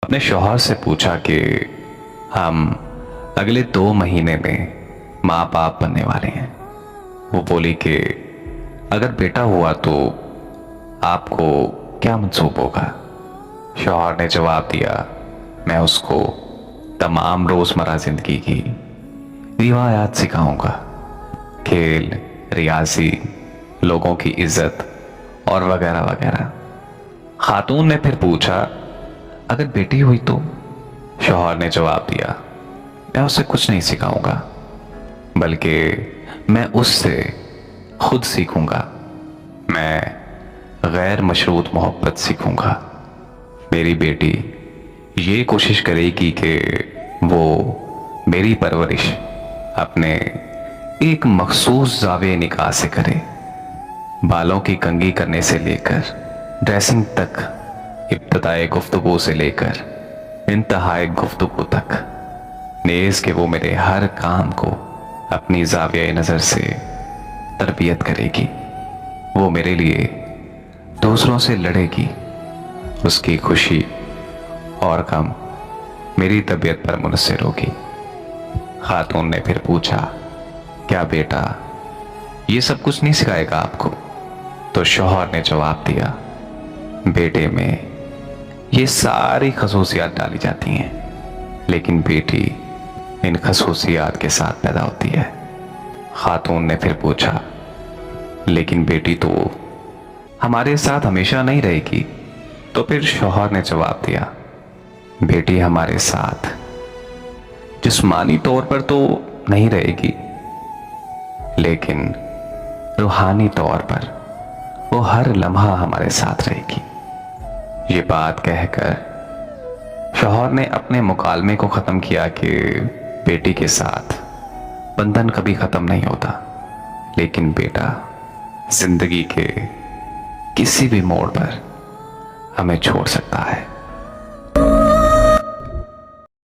اپنے شوہر سے پوچھا کہ ہم اگلے 2 مہینے میں ماں باپ بننے والے ہیں۔ وہ بولی کہ اگر بیٹا ہوا تو آپ کو کیا منسوب ہوگا؟ شوہر نے جواب دیا، میں اس کو تمام روزمرہ زندگی کی روایات سکھاؤں گا، کھیل، ریاضی، لوگوں کی عزت اور وغیرہ وغیرہ۔ خاتون نے پھر پوچھا، اگر بیٹی ہوئی تو؟ شوہر نے جواب دیا، میں اسے کچھ نہیں سکھاؤں گا، بلکہ میں اس سے خود سیکھوں گا۔ میں غیر مشروط محبت سیکھوں گا۔ میری بیٹی یہ کوشش کرے گی کہ وہ میری پرورش اپنے ایک مخصوص زاویہ نگاہ سے کرے، بالوں کی کنگھی کرنے سے لے کر ڈریسنگ تک، ابتدائی گفتگو سے لے کر انتہائی گفتگو تک، نیز کہ وہ میرے ہر کام کو اپنی زاویہ نظر سے تربیت کرے گی۔ وہ میرے لیے دوسروں سے لڑے گی، اس کی خوشی اور غم میری طبیعت پر منحصر ہوگی۔ خاتون نے پھر پوچھا، کیا بیٹا یہ سب کچھ نہیں سکھائے گا آپ کو؟ تو شوہر نے جواب دیا، بیٹے میں یہ ساری خصوصیات ڈالی جاتی ہیں، لیکن بیٹی ان خصوصیات کے ساتھ پیدا ہوتی ہے۔ خاتون نے پھر پوچھا، لیکن بیٹی تو ہمارے ساتھ ہمیشہ نہیں رہے گی؟ تو پھر شوہر نے جواب دیا، بیٹی ہمارے ساتھ جسمانی طور پر تو نہیں رہے گی، لیکن روحانی طور پر وہ ہر لمحہ ہمارے ساتھ رہے گی۔ یہ بات کہہ کر شوہر نے اپنے مکالمے کو ختم کیا کہ بیٹی کے ساتھ بندھن کبھی ختم نہیں ہوتا، لیکن بیٹا زندگی کے کسی بھی موڑ پر ہمیں چھوڑ سکتا ہے۔